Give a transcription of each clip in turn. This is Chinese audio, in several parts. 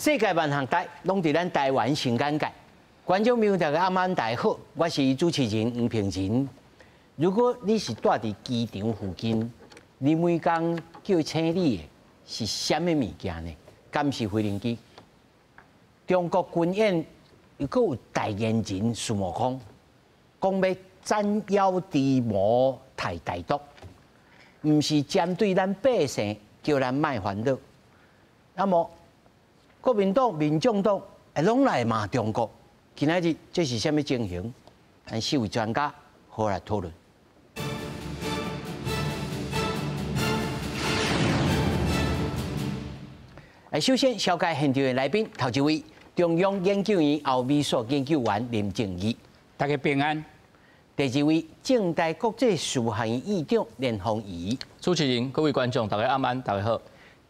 世界万项台拢伫咱台湾新眼界。观众朋友大家晚安，大家好，我是主持人黄平仁。如果你是住伫机场附近，你每工叫请你的是什么物件呢？敢是飞行机？中国军演又搁有代言人孙悟空，讲要斩妖除魔太歹毒，毋是针对咱百姓，叫咱卖烦恼。那么，国民党、民众党拢来骂中国，今仔日这是什么情形？咱四位专家好来讨论。首先紹介現場的來賓，頭一位中央研究院歐美所研究員林正義，大家平安。第二位政大國際事務學院院長連鳳儀，主持人、各位觀眾，大家晚安，大家好。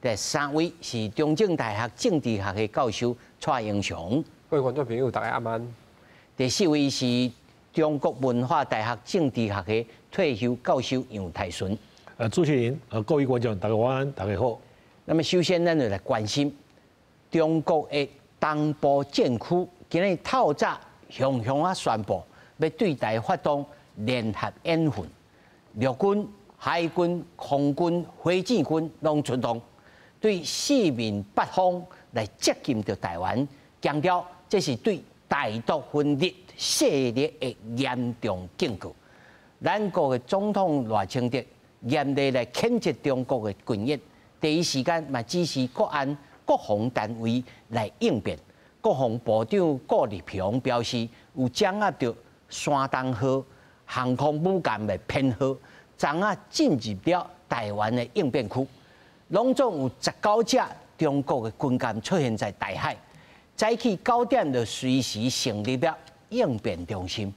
第三位是中正大學政治學的教授蔡英雄，各位觀眾朋友，大家晚安。第四位是中國文化大學政治學的退休教授楊泰順。主持人、各位觀眾，大家晚安，大家好。那麼首先，咱就來關心中國的東部戰區，今日透早雄雄啊宣布要對台發動聯合演訓，陸軍、海軍、空軍、火箭軍攏出動，對四面八方來接近到台灣，強調這是對台獨分裂勢力的嚴重警告。咱國嘅總統賴清德嚴厲來譴責中國嘅軍演。第一時間嘛指示國安、國防單位來應變。國防部長顧立雄表示，有掌握到山東號航空母艦的編號，掌握進入了台灣的應變區。攏總有19隻中國的軍艦出現在台海，早起9點就隨時成立了應變中心。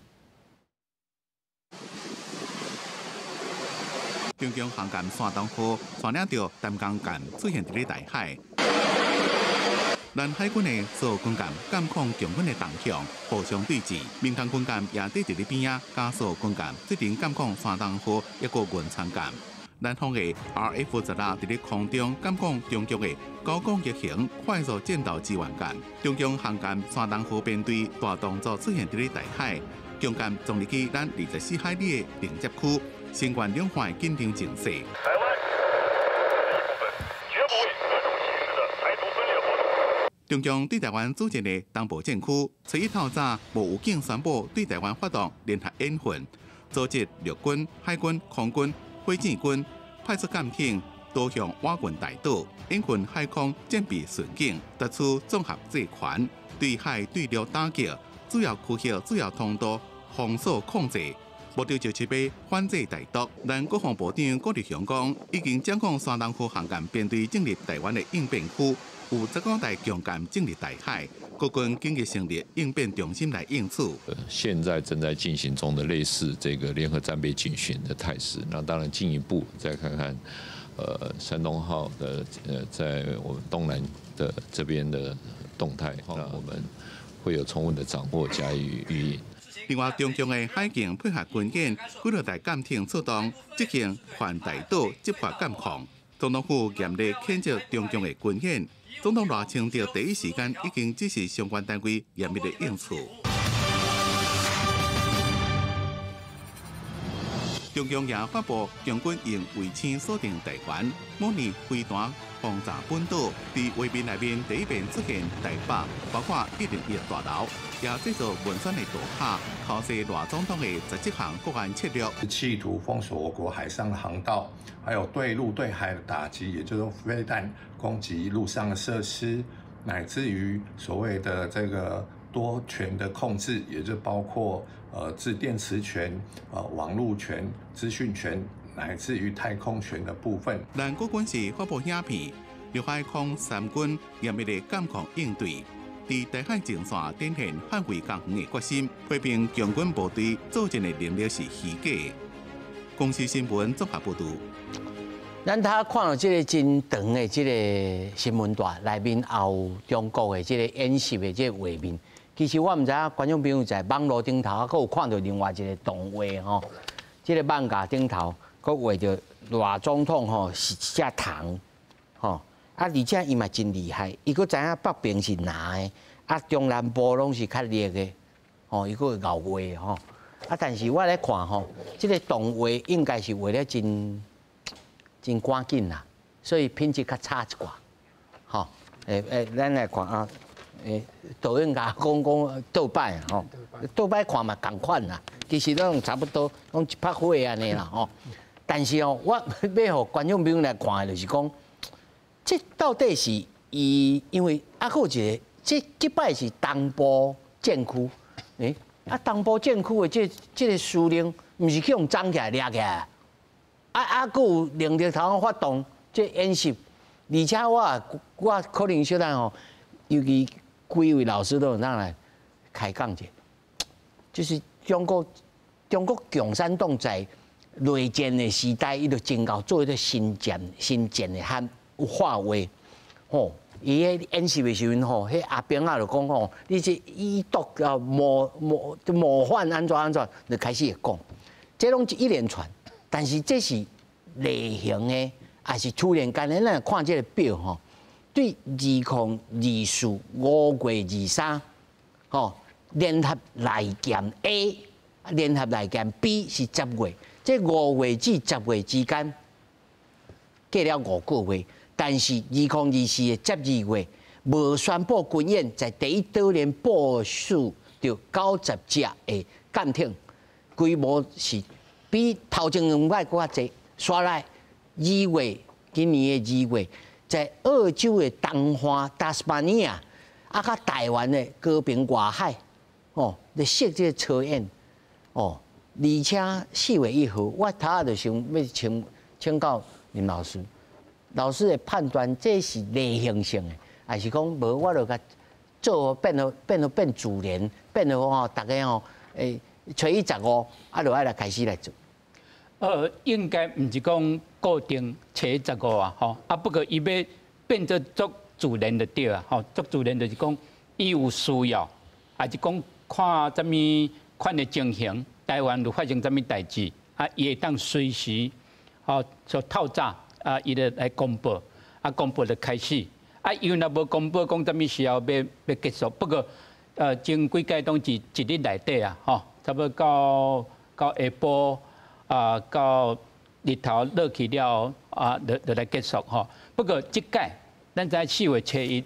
中共航艦山東號帶領着擔綱艦出現喺台海，咱海軍的所有軍艦監控共軍的動向，互相對峙。民航軍艦也對伫咧邊仔，加所有軍艦決定監控山東號一個軍參艦。咱方的 RF-16伫咧空中監控中共的高攻擊型快速戰鬥支援艦。中共航艦山東號編隊大動作出現喺咧台海，共艦總入去咱24海里的連接區。新冠兩岸緊張情勢。台灣絕不為各種形式的台獨分裂活動。中共對台灣組織的東部戰區，初一透早無預警宣布對台灣發動聯合演訓，組織陸軍、海軍、空軍、火箭軍派出艦艇多向瓦群大島，演訓海空戰備順境，突出綜合制權，對海對陸打擊，主要區域主要通道封鎖控制。目標就是要反制台獨。咱國防部長顧立雄講，已經掌控山東號航艦編隊進入台灣的應變區，有19台強艦進入台海，國軍緊急成立應變中心來應處。現在正在進行中的類似這個聯合戰備警訓的態勢，那當然進一步再看看，山東號的在我們東南的這邊的動態，那我們會有充分的掌握加以予以。另外，中共的海警配合軍演，幾多台艦艇出動，執行環台島執法監控。總統府嚴厲譴責中共的軍演，總統賴清德第一時間已經指示相關單位嚴密的應處。中共也發布強軍用衛星鎖定台灣，模擬飛彈轟炸本島。在畫面內面第一遍出現台北，包括101大樓，也製造文宣的大卡，透視賴總統的17項國安策略。企圖封鎖我國海上的航道，還有對陸對海的打擊，也就是飛彈攻擊陸上的設施，乃至於所謂的這個多權的控制，也就包括自電磁權、網絡權、資訊權，乃至於太空權的部分。咱國軍是發布影片，陸海空三軍嚴密的監控應對，在台海前線展現捍衛港園的決心，批評強軍部隊組建的能力是虛假的。公司新聞綜合報道。咱睇看到這個真長的這個新聞帶，內面也有中國的這個演習的這個畫面。其實我唔知影觀眾朋友在網絡頂頭，還有看到另外一個動畫吼，這個網架頂頭，佮畫着賴總統吼是隻糖，吼而且伊嘛真厉害，伊佫知影北平是哪的，啊中南部拢是较烈的，吼，伊佫会熬画吼。啊，但是我咧看吼，即个动画应该是画了真赶紧啦，所以品质较差一寡，吼。咱来看啊，导演甲讲倒摆吼，倒摆看嘛共款啦，其实拢差不多，拢一拍火安尼啦吼。但是哦，我要互观众朋友来看的，就是讲，这到底是因为啊，还有一个，这摆是东部战区，东部战区的这个司令，毋是去用装起来掠起来，还有另一头发动这演习，而且我可能小等吼，尤其几位老师都有让来开讲者，就是中国共产党在内战的时代，伊就真够做一个新建的汉化为，吼，伊迄演习的时阵吼，迄阿兵啊就讲吼，你这以毒啊模范安怎，就开始会讲，这拢一连串，但是这是例行的，还是突然间咱看这个表吼，对2024、5月23，吼，联合来剑 A、联合来剑 B 是10月。这5月至10月之间，过了5个月，但是2024的12月，无宣布军演在第一岛链部署着90只的舰艇，规模是比头前2摆搁较侪。刷来今年的2月，在澳洲的东岸塔斯马尼亚，甲台湾的高平外海，咧设这个测验，而且4月1號，我头下就想要请教林老师，老师的判断这是例行性的，还是讲无我就甲做变自然，变到大家初一15，就爱来开始来做。应该唔是讲固定初一15啊，不过伊要变做足自然就对啊，足自然就是讲伊有需要，还是讲看什么款的情形。台湾有发生什么代志，伊会当随时，就透早伊就来公布，公布就开始，伊若无公布讲什么时候要结束，不过前几届拢是一日内底啊，差不多到下晡到日头落去了就来结束不过这届咱在4月初1，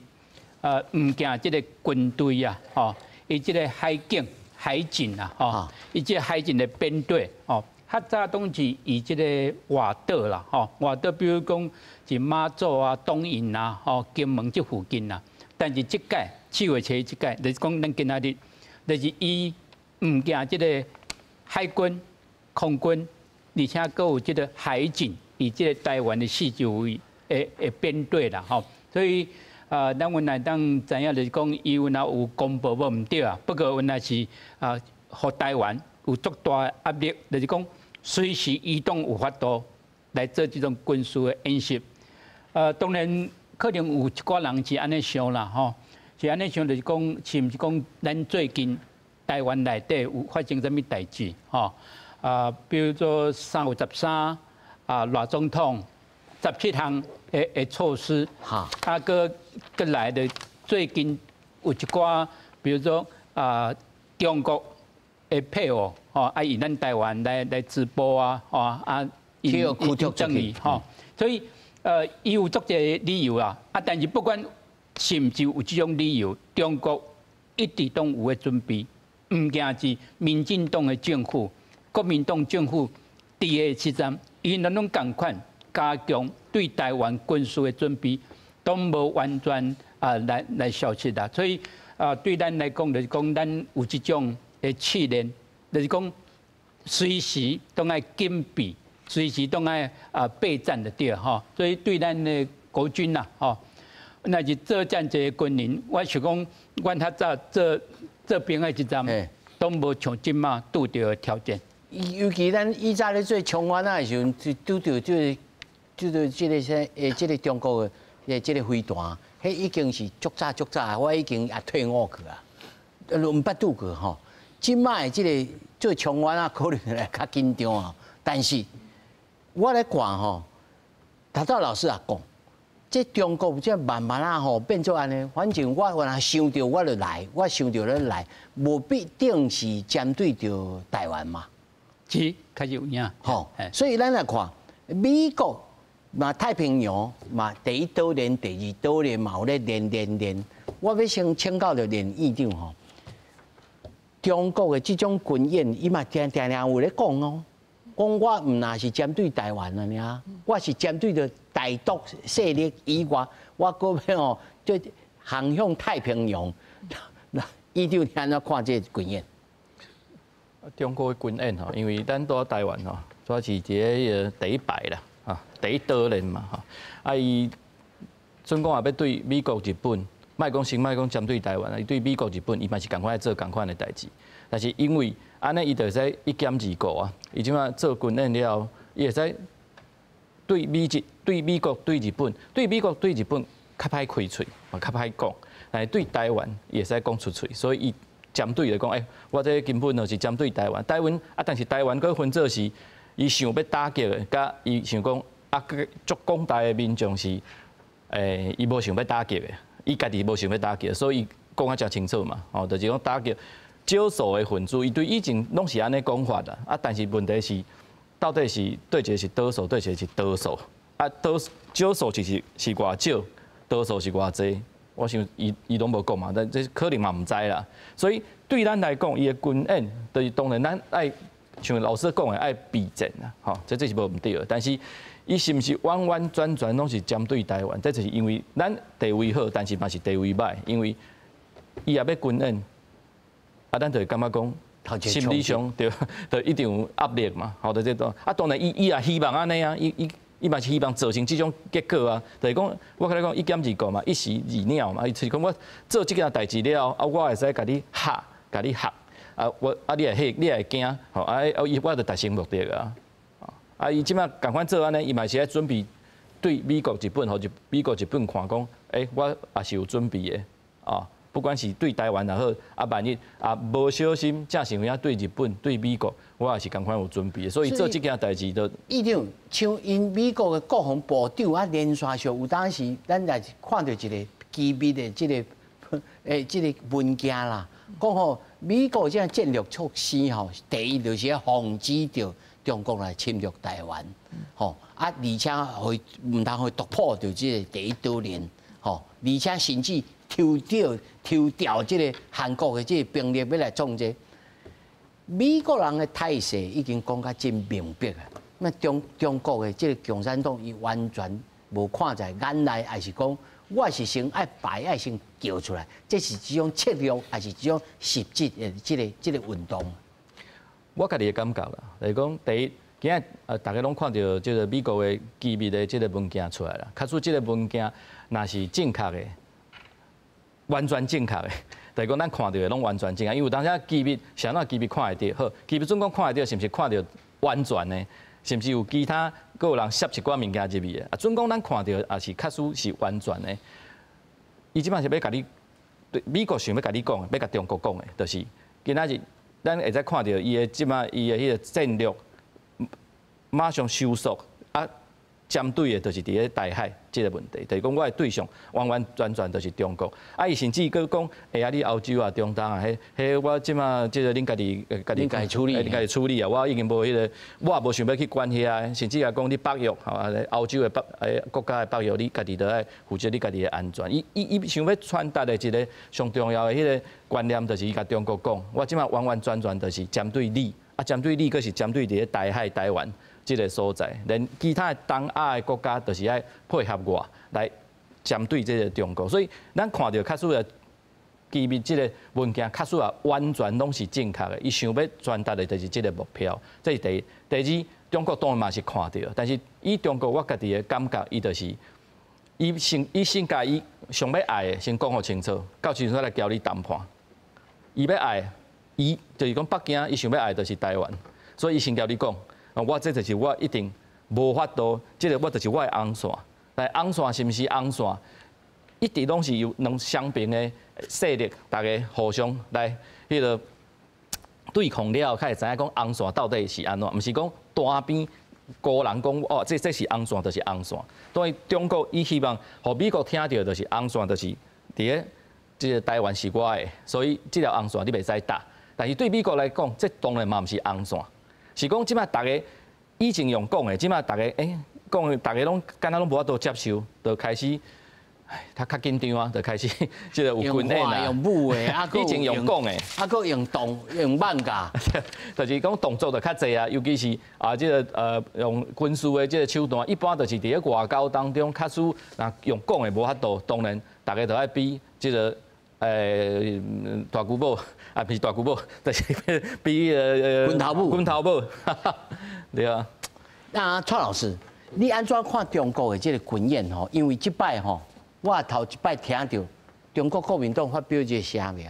唔惊这个军队啊，伊这个海警啊，伊即海警的编队，较早拢是以即个外岛啦，外岛比如讲是马祖啊、东引啊、金门这附近啊，但是即届4月初1即届，就是讲咱今仔日，就是伊唔惊即个海军、空军，而且佫有即个海警，以即个台湾的四周围的编队啦，所以。咱原来当知影就是讲，伊有公布无毋对啊。不过原来是互台湾有足大压力，就是讲随时移动有法度来做这种军事的演习。当然可能有一寡人是安尼想啦，是安尼想就是讲，是毋是讲咱最近台湾内底有发生什么代志？比如说3月13赖总统17项的措施，个来的最近有一寡，比如说中国的配偶，以咱台湾来直播啊，以正义，所以伊有足侪理由啊，但是不管是毋是有这种理由，中国一直都有在准备，唔惊是民进党的政府、国民党政府伫个时阵，伊拢共款加强对台湾军事的准备。都无完全来消失啦，所以对咱来讲，就是讲咱有这种的试炼，就是讲随时都爱警备，随时都爱备战的对所以对咱的国军呐那是作战这个军人，我想讲，我较早这边的一站都无像今嘛拄到的条件。尤其咱以前咧做枪湾啊的时候，拄到这个中国的。这个飞弹，迄已经是足早，我已经也退伍去啊，毋捌拄过今摆这个做枪湾啊，可能会较紧张但是我咧看头老师也讲，这中国这慢慢啊吼变做安尼，反正我若想到我就来，我想到就来，无必定是针对着台湾嘛。是，较有影。吼，所以咱来看美国嘛，太平洋嘛，第一岛链、第二岛链嘛有咧连。我要先请教着连院长吼，中国的这种军演，伊嘛常有咧讲哦。讲我唔那是针对台湾了呢，我是针对着台独势力以外，我个要哦，就航向太平洋。那伊就安怎看这军演？中国的军演吼，因为咱到台湾吼，主要是伫个第一排啦，哈，第一岛链嘛，哈，啊伊准讲也要对美国、日本，莫讲针对台湾啊，伊对美国、日本，伊嘛是共款做共款的代志，但是因为安尼伊就会使一检二顾啊，伊即马做军演了后，伊会使对美国、对日本，对美国、对日本较歹开喙，嘛较歹讲，但是对台湾伊会使讲出喙，所以伊针对来讲，我这根本就是针对台湾，但是台湾佫分做是，伊想要打击的，甲伊想讲足广大的民众是，伊无想要打击的，伊家己无想要打击，所以讲啊真清楚嘛，就是讲打击少数的分子，伊对以前拢是安尼讲法啦，但是问题是，到底是对一个是多数，对一个是多数，少数是偌少，多数是偌济。我想伊拢无讲嘛，但这可能嘛唔知啦。所以对咱来讲，伊的军演，就是当然咱爱像老师讲的爱避战啦，吼，这是无毋对的。但是伊是毋是完全拢是针对台湾？这就是因为咱地位好，但是嘛是地位歹，因为伊也要军演，咱就会感觉讲心理上就一定有压力嘛，吼，就这种。当然伊也希望安尼啊，伊嘛是希望造成这种结果啊，就是讲，我跟你讲一检二顾嘛，一时二鸟嘛，伊就是讲我做这件代志了，我会使甲你吓，你你会惊，吼，我就达成目的啊，伊即马共款做安尼，伊嘛是在准备对美国、日本或者美国、日本看讲，我也是有准备的啊。不管是对台湾也好，万一无小心，正是有对日本、对美国，我也是共款有准备的。所以做这件代志都。一定像因美国的国防部长连续上有当时，咱来看到一个机密的这个文件啦，讲吼美国这战略措施吼，第一就是要防止着中国来侵略台湾，吼而且会唔通会突破到这个第一岛链，吼，而且甚至。抽调这个韩国的这个兵力要来创这，美国人的态势已经讲甲真明白啊。那中国的这个共产党，伊完全无看在眼内，还是讲我是先爱摆，爱先叫出来，这是一种策略，还是一种实质的这个运动？我家己的感觉啦，就是讲第一，今日大家拢看到这个美国的机密的这个文件出来了，假使这个文件若是正确的。完全正确的，就是讲咱看到的拢完全正确，因为当时机密，谁那机密看会到？好，机密总讲看会到，是毋是看到完全的？是毋是有其他个有人摄一寡物件入去的？总讲咱看到也是确实是完全的。伊即摆是要甲你，美国想要甲你讲的，要甲中国讲的，就是今仔日咱会使看到伊的即摆伊的迄个战略马上收缩啊。针对的就是伫个台海这个问题，就是讲我的对象完全就是中国。伊甚至佫讲，你欧洲啊、中东啊，迄我即马即个恁家己处理啊，我已经无迄个，我也无想要去管遐，甚至也讲你北约，欧洲的国家的北约，你家己都爱负责你家己的安全。伊想要传达的一个上重要的迄个观念，就是伊甲中国讲，我即马完全就是针对你，针对你，佫是针对伫个台海、台湾。这个所在，连其他的东亚的国家，就是爱配合我来针对这个中国，所以咱看到确实的机密这个文件，确实啊完全拢是正确的。伊想要传达的就是这个目标，这是第一。第二，中国当然嘛是看到，但是以中国我家己的感觉，伊就是伊先甲伊上要爱的先讲好清楚，到时阵来交你谈判。伊要爱，伊就是讲北京，伊想要爱就是台湾，所以伊先交你讲。我这就是我一定无法度，这个我就是我的红线。但红线是毋是红线，一直拢是由两相平的势力，大家互相来迄个对抗了，才会知影讲红线到底是安怎，毋是讲单边孤人讲哦，这是红线，就是红线。所以中国伊希望，互美国听到就是红线，就是伫咧这个台湾是我的，所以这条红线你袂使打。但是对美国来讲，这当然嘛毋是红线，是讲即摆大家以前用讲的，即摆大家讲的大家拢敢若拢无法度接受，就开始。他较紧张啊，就开始即个有军演啊，用武的，以前用讲的，佫用慢架，就是讲动作就较济啊，尤其是即个用军事的即个手段，一般就是伫咧外交当中，较输若用讲的无法度，当然大家都爱比即个大姑母，啊不是大姑母，就是比军头母，对啊。那蔡老师，你安怎看中国的即个军演吼？因为即摆吼。我头一摆听到中国国民党发表一个声明，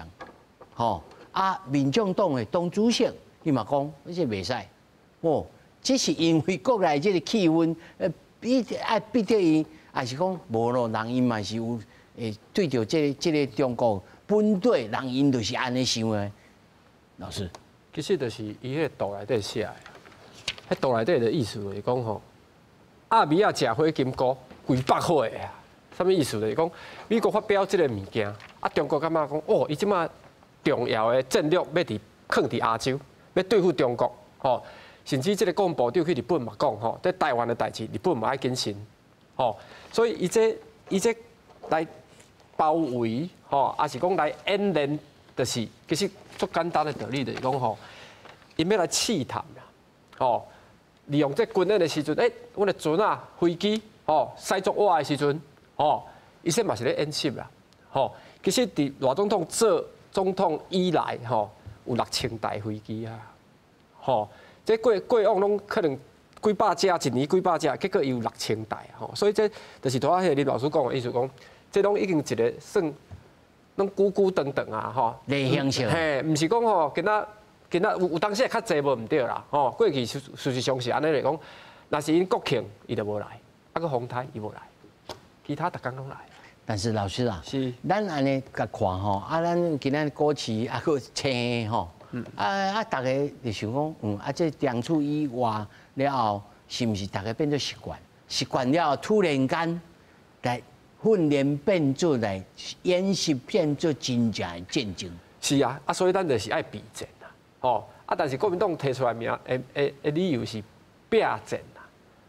民众党的党主席伊嘛讲，这袂使，这是因为国内这个气氛，爱逼着伊，还是讲无咯？人因嘛是有对着这个中国本队，人因就是安尼想的。老师，其实就是伊迄个图内底写的，迄图内底的意思就是讲吼，阿米亚食火金菇几百岁啊！什么意思？就是讲美国发表这个物件，中国感觉讲伊即马重要的战略要放伫亚洲，要对付中国，甚至这个国防部长去日本嘛讲，在台湾的代志，日本嘛爱谨慎，所以伊这来包围，也是讲来演练，就是其实足简单的道理，就是讲因要来试探啦，利用这军演的时阵，阮的船啊、飞机，驶足我的时阵。伊说嘛是咧演习啦，其实伫赖总统做总统以来，有6000台飞机啊，这过往拢可能几百架，一年几百架，结果伊有6000台，所以这就是拄仔迄个林老师讲的意思讲，这拢已经一个算拢久久长长啊，例行性，嘿，毋是讲今仔有当时较济无毋对啦，过去事实上是安尼来讲，若是因国庆伊就无来，佫洪台伊无来。其他逐工拢来，但是老师啊，是咱安尼甲看吼，咱今仔股市佫青吼，大家就想讲，这当初以外了后，是毋是大家变做习惯？习惯了后，突然间来训练变做来演习变做真正的战争。是啊，所以咱就是爱避战啦，但是国民党提出来名理由是避战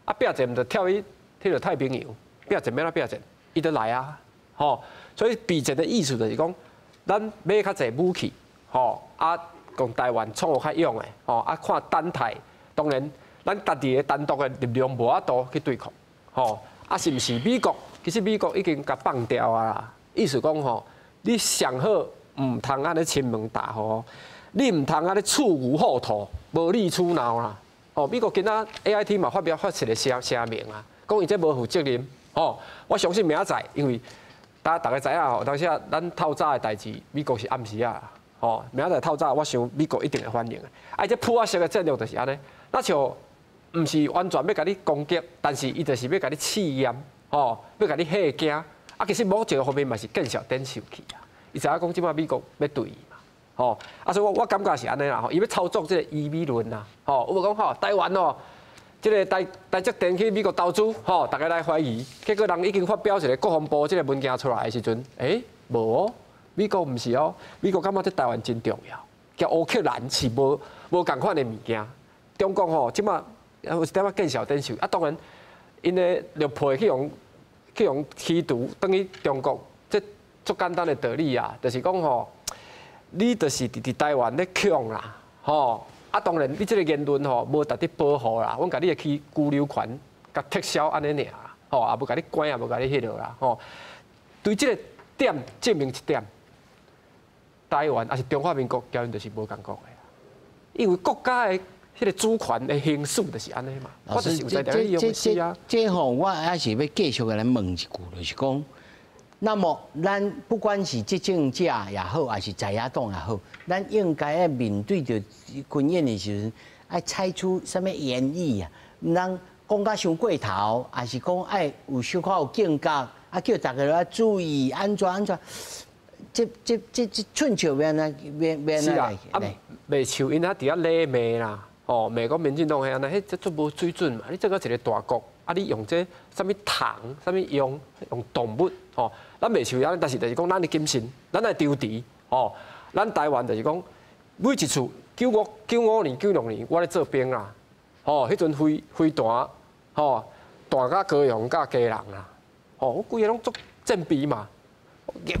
啦，避战就跳去迄个太平洋。避战要哪避战？伊就来啊，所以避战的意思就是讲，咱买较侪武器，共台湾创有较勇的，看单台，当然咱家己的单独的力量无法度去对抗，是毋是美国？其实美国已经甲放掉啊啦，意思讲你上好唔通安尼亲门大户，你唔通安尼处无后土，无理取闹啦，美国今仔 AIT 嘛发出个声明啊，讲伊这无负责任。我相信明仔载，因为大家知影当时咱透早的代志，美国是暗时啊，明仔载透早，我想美国一定会反应的。这普瓦式的战略就是安尼，那像唔是完全要甲你攻击，但是伊就是要甲你试验，要甲你吓惊。其实某一个方面嘛是见笑点受气啊。伊知影讲即摆美国要对伊嘛，所以我感觉是安尼啦，伊要操作这个伊美论啦，有无讲台湾这个台积电去美国投资，大家来怀疑，结果人已经发表一个国防部这个文件出来的时阵，无哦，美国唔是哦，美国感觉这台湾真重要，叫乌克兰是无共款的物件，中国即马有一点仔见笑点受，当然因的绿配去用企图等于中国，这足简单的道理啊，就是讲你就是伫台湾咧强啦，当然，你这个言论无值得保护啦，阮甲你的居留权甲撤销安尼尔啦，也无甲你关，也无甲你迄落啦，对这个点证明一点，台湾也是中华民国，交因就是无共国的，因为国家的迄个主权的形式就是安尼嘛。老师，这我还是要继续来问一句，就是讲。那么，咱不管是执政者也好，还是在野党也好，咱应该要面对着军演的时候，要采取什么言语啊？唔通讲甲伤过头，还是讲爱有小可有警觉，叫大家要注意安全。这寸笑变啊，是啦，袂像因遐伫遐礼貌啦，哦，美国民进党遐安尼，迄足无水准嘛！你这个一个大国，啊，你用这什么糖，什么用动物，哦，咱袂像安尼，但是就是讲咱的精神，咱来丢敌，哦，咱台湾就是讲每一次95年、96年，我咧做兵啦，哦，迄阵飞弹，哦，弹甲高雄甲家人啦，哦，我规个拢足振臂嘛，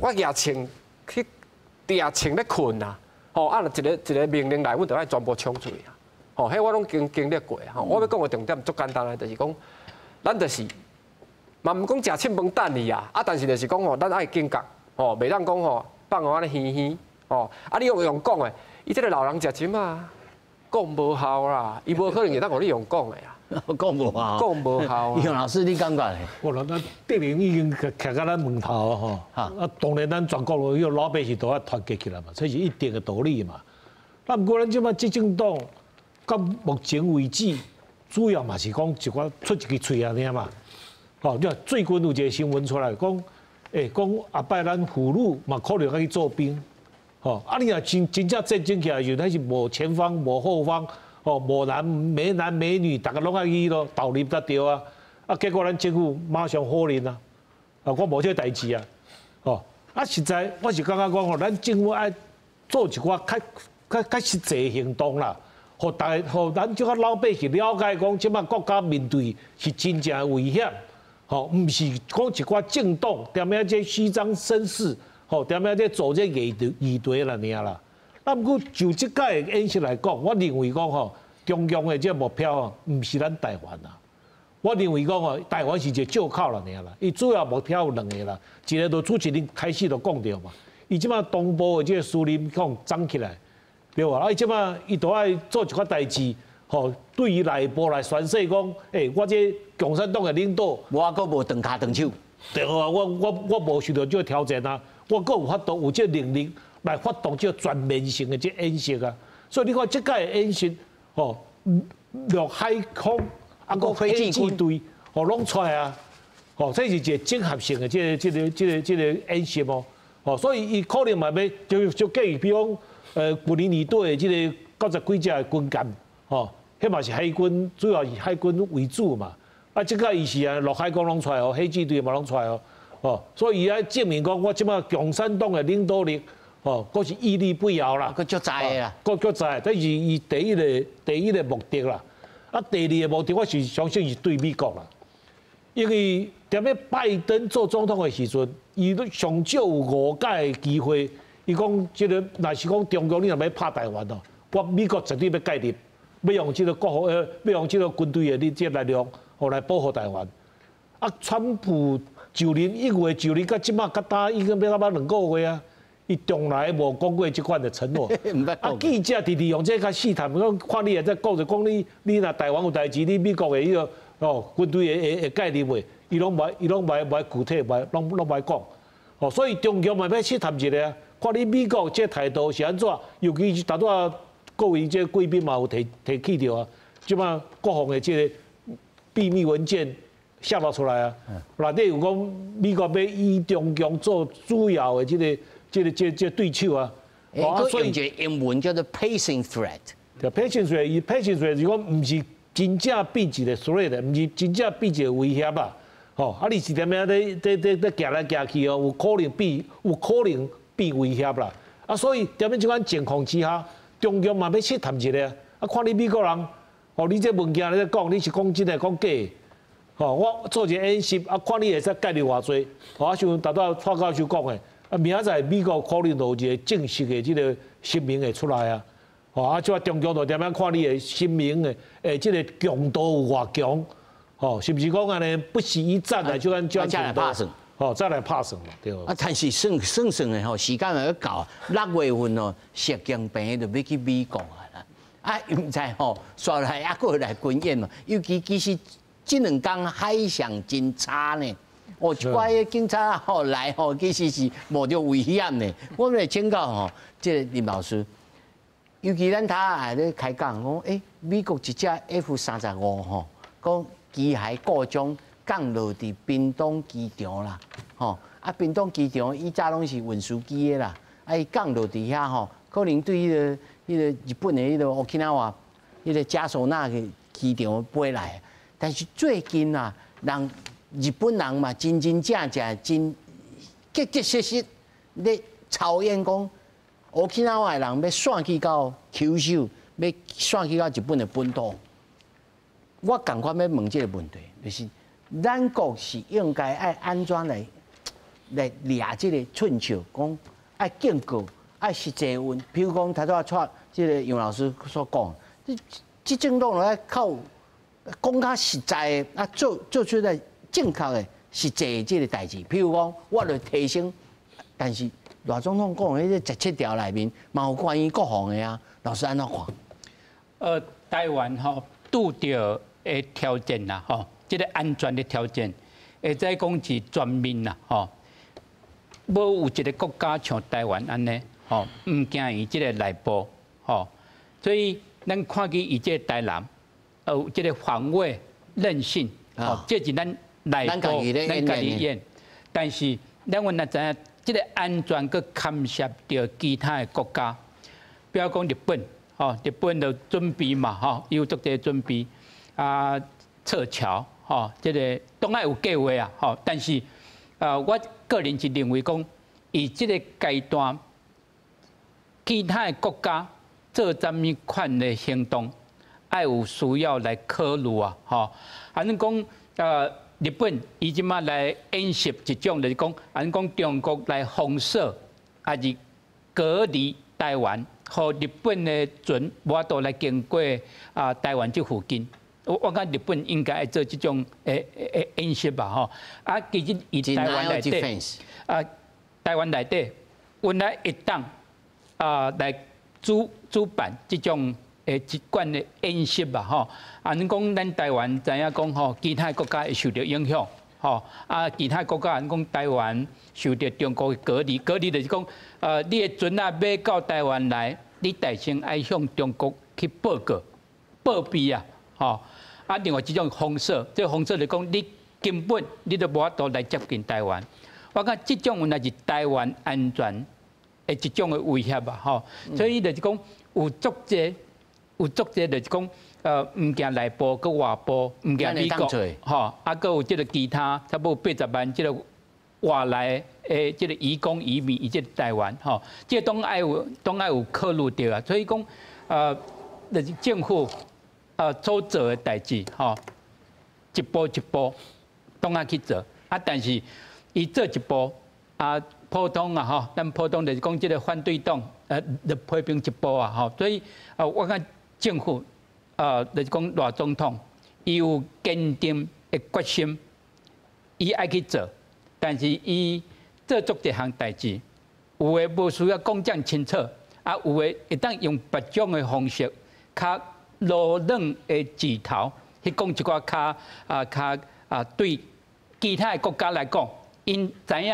我夜穿去夜穿咧困啦，哦，啊，一个命令来，阮就爱全部冲出去啊。哦，迄我拢经历过吼。我要讲的重点足简单的，就是讲，咱就是嘛毋讲食凊饭等你啊，但是就是讲吼，咱爱警觉，吼，袂当讲吼放互安尼嘻嘻，吼，你用讲的，伊这个老人食钱啊，讲无效啦，伊无可能会当互你用讲的啊，讲无效，讲无效。杨老师，你感觉咧？我讲咱敌人已经徛到咱门头吼，当然咱全国迄个老百姓都要团结起来嘛，这是一定的道理嘛。那不过咱即摆执政党。到目前为止，主要嘛是讲一寡出一支嘴安尼嘛。哦，你看最近有一个新闻出来，讲，讲后摆咱妇女嘛可能要去做兵。哦，你若真正战争起来就，那是无前方无后方，哦，无没男没女，大家拢爱去咯，投入得着啊。结果咱政府马上否认啊，我无这代志啊。哦，实在我是感觉讲吼，咱政府爱做一寡较实际的行动啦。互咱即个老百姓了解讲，即摆国家面对是真正危险，吼，毋是讲一寡政党踮遐即虚张声势，吼，踮遐即做这议题啦尔啦。啊，不过就即届的演习来讲，我认为讲吼，中共的即目标哦，毋是咱台湾啦。我认为讲吼，台湾是一个借口啦尔啦。伊主要目标有两个啦，一个就主持人开始就讲着嘛，伊即摆东部的即个苏林讲涨起来。对啊，即摆伊都爱做一寡代志，吼，对于内部来宣示讲，我这共产党的领导，我阁无断骹断手，对啊，我无受到这个挑战啊，我阁有法度有这能力来发动这全面性的这演习啊，所以你看这届演习，吼，陆海空啊个飞机队，吼拢出来啊，吼，这是一个整合性的这个演习哦，吼，所以伊可能嘛要就建议，比如讲。旧年年底的这个90几只的军舰，吼，迄嘛是海军，主要以海军为主嘛。即个伊是啊，陆海空拢出来哦，海基队嘛拢出来哦，所以伊爱证明讲，我即摆共产党的领导力，佫是屹立不摇啦，佫足在的啦，佫在，这是伊第一个目的啦。第二个目的，我是相信是对美国啦，因为踮咧拜登做总统的时阵，伊都上少有误解的机会。伊讲，即个若是讲中国，你若要拍台湾哦，我美国绝对要介入，要用即个要用即个军队的这力量，来保护台湾。川普就任1月到即马，甲打已经要到2个月啊，伊从来无讲过即款的承诺。记者直用这个试探，讲看你会再讲就讲你若台湾有代志，你美国的迄个军队会介入袂？伊拢袂具体，拢袂讲。所以中共嘛要试探一下啊。看你美国这态度是安怎，尤其是大多各位这贵宾嘛有提起着啊，即摆国防的这个秘密文件泄露出来啊，内底有讲美国要以中共做主要的这个对手啊，所以一个英文叫做 pacing threat。pacing threat 是讲唔是真正变一个 threat， 唔是真正变一个威胁啊，你是踮遐咧行来行去哦，有可能变威胁啦，所以踮咧即款情况之下，中共嘛要试探一下，看你美国人，你这物件咧讲，你是讲真诶讲假诶，我做一个演习，看你会使介入偌济，像大多蔡教授讲诶，明仔载美国可能有一个正式诶即个声明会出来啊，即个中共就踮遐看你诶声明诶，即个强度有偌强，是毋是讲安尼不惜一战来就按来拍算？再来拍算嘛，对。但是算的时间要到6月份习近平就要去美国啦。毋知刷来佫来军演嘛？尤其实这2天海象真差呢。一寡警察来其实是冒着危险的。我们来请教这个林老师，尤其咱还咧开讲讲，美国一只 F-35讲机械故障。降落伫屏东机场啦，屏东机场以早拢是运输机的啦，伊降落伫遐可能对迄个日本的迄个 Okinawa 迄迄个加索纳嘅机场飞来，但是最近啊，日本人嘛真正真结结实实咧操演讲，沖縄的人要散去到九州，要散去到日本的本土。我赶快要问这个问题，就是咱国是应该爱安怎来抓这个寸球，讲爱建构，爱实际运。譬如讲，头拄带这个杨老师所讲，这种拢来靠讲较实在的啊，做出来正确的实际的这个代志。譬如讲，我来提升，但是赖总统讲的迄个17条内面，嘛有关于国防的啊。老师安怎看？台湾吼拄着的条件啦，吼，这个安全的条件，会再讲是全面啦，吼，无有一个国家像台湾安尼，吼，唔惊伊这个内部，吼，所以咱看见伊这个台南，有这个防卫韧性，吼，这是咱内部咱家己演，但是咱阮也知影，这个安全佮牵涉到其他的国家，比如讲日本。哦，日本就准备嘛，吼，有足侪准备啊，撤侨，吼，这个当然有计划啊，吼，但是我个人是认为讲，以这个阶段，其他的国家做怎么款的行动，爱有需要来考虑啊，吼，安尼讲日本伊即马来演习一种，就是讲，安讲中国来封锁，还是隔离台湾。和日本的船无法度来经过台湾这附近，我讲日本应该爱做这种演习吧吼。啊，其实以台湾内底台湾内底原来一档来主办这种一贯的演习吧吼。啊，你讲咱台湾知影讲吼，其他国家会受到影响。吼啊，其他国家人讲台湾受到中国的隔离，隔离就是讲，你的船啊要到台湾来，你大先爱向中国去报告、报备啊，吼啊，另外这种封锁，这封锁就是讲你根本你都无法度来接近台湾。我讲这种原来是台湾安全的一种的威胁吧，吼，所以就是讲有足侪就是讲。唔惊内部，佮外部，唔惊美国，吼，啊，佮有即个其他差不多80万即个外来诶，即个移工移民，以及台湾，吼，即个都爱有考虑到啊。所以讲，就是政府所做诶代志，吼，一步一步都爱去做啊。但是伊做一步啊，普通啊，吼，咱普通就是讲即个反对党，就批评一步啊，吼。所以我看政府。就是讲赖总统，伊有坚定的决心，伊爱去做，但是伊做足一项代志，有诶无需要讲这样清楚，啊，有诶会当用别种的方式，较路冷的字头去讲一寡较对其他的国家来讲，因知影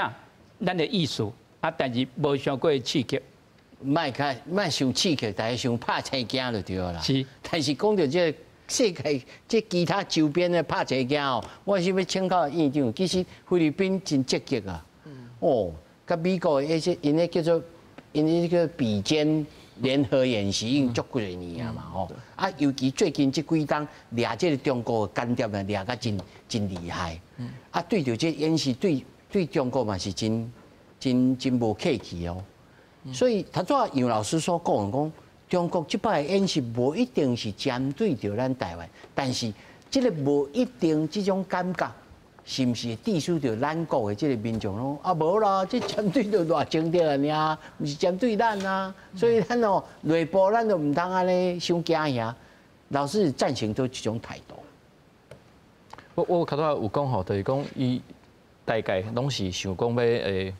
咱的意思，啊，但是无伤过刺激。卖伤刺激，但是伤拍青惊就对啦。是，但是讲到这世界这其他周边的拍青惊哦，我是要请教院长，其实菲律宾真积极啊。哦，甲美国的一些因咧叫做比肩联合演习，已经足几年啊嘛吼。啊，尤其最近这几天掠这个中国的间谍啊，掠甲真厉害。啊，对着这演习，对中国嘛是真无客气哦。所以，他做杨老师所讲，中国这摆的演习无一定是针对着咱台湾，但是这个无一定这种感觉，是不是抵触着咱国的这个民众咯？啊，无啦，这针对着偌政治的尔，不是针对咱啊。所以咱哦，内部咱就唔通安尼伤惊吓。老师赞成做这种态度。我较早有讲吼，就是讲伊大概拢是想讲要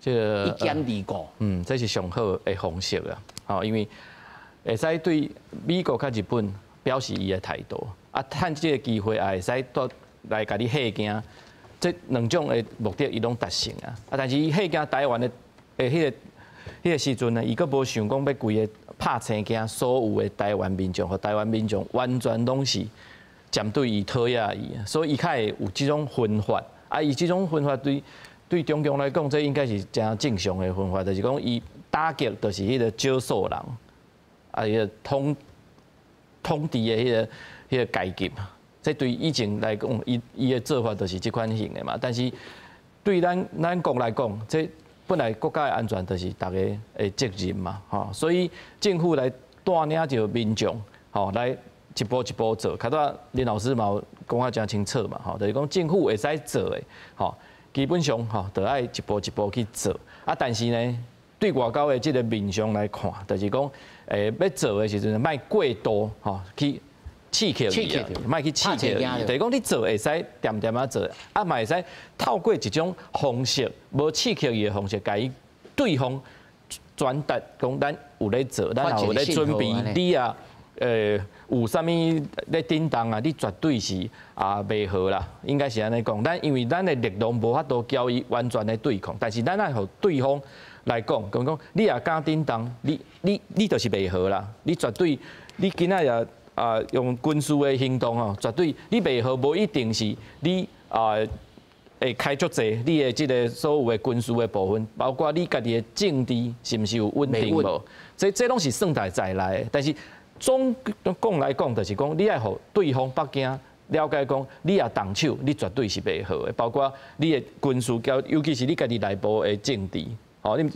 这个一兼二顾，这是上好的方式啦。吼，因为会使对美国甲日本表示伊的态度，啊，趁这个机会也会使到来甲你吓惊，这两种的目的伊拢达成啊。啊，但是伊吓惊台湾的迄个时阵呢，伊佫无想讲要规个拍青惊所有的台湾民众和台湾民众完全拢是针对伊讨厌伊，所以伊较会有这种分法。啊，伊这种分法对中共来讲，这应该是真正常的分法，就是讲伊打击就是迄个少数人，啊，伊个统治的迄个阶级，这对以前来讲，伊的做法就是这款型的嘛。但是对咱国来讲，这本来国家的安全就是大家的责任嘛，吼，所以政府来带领着民众，吼，来一步一步做。较早林老师嘛讲啊真清楚嘛，吼，就是讲政府会使做的，吼，基本上吼，就爱一步一步去做。啊，但是呢，对外交的这个面向来看，就是讲，要做的时阵，莫过多，吼，去刺激伊啊，莫去刺激伊。就是讲你做会使点点啊做，啊，嘛会使透过一种方式，无刺激伊的方式，甲伊对方传达讲咱有咧做，咱也有咧准备，你啊。有啥物咧叮当啊？你绝对是袂好啦，应该是安尼讲。因为咱的力量无法度交伊完全的对抗，但是咱爱互对方来讲，讲你也敢叮当，你就是袂好啦。你绝对，你今仔日用军事的行动哦，绝对你袂好，无一定是你会开足济你的即个所有的军事的部分，包括你家己的政治是毋是有稳定无？这拢是算在内的，但是。总讲来讲，就是讲你爱互对方北京了解讲，你也动手，你绝对是袂好的。包括你的军事交，尤其是你家己内部的政治，哦，你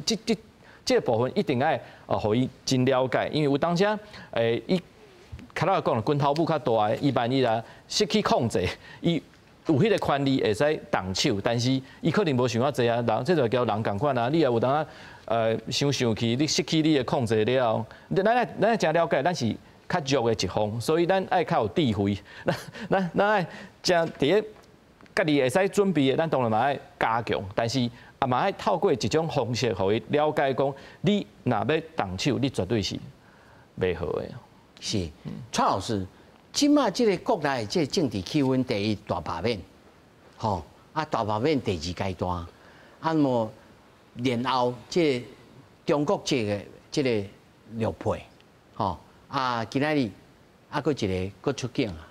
这个部分一定爱互伊真了解，因为有当时伊较早讲拳头母较大的，伊万一啦失去控制，伊有迄个权利会使动手，但是伊可能无想遐济啊。人这就叫人共款啊，你也有当啊。想去，你失去你的控制了，咱爱真了解，咱是较弱的一方，所以咱爱较有智慧，咱爱真伫咧家己会使准备的，咱当然嘛爱加强，但是也嘛爱透过一种方式，互伊了解讲，你若要动手，你绝对是袂好的。是，蔡老师，即马即个国内即个政治气氛第一大罢免，吼，大罢免第二阶段，么？然后，即中国即个陆配，吼今仔日佫一个佫出境啊！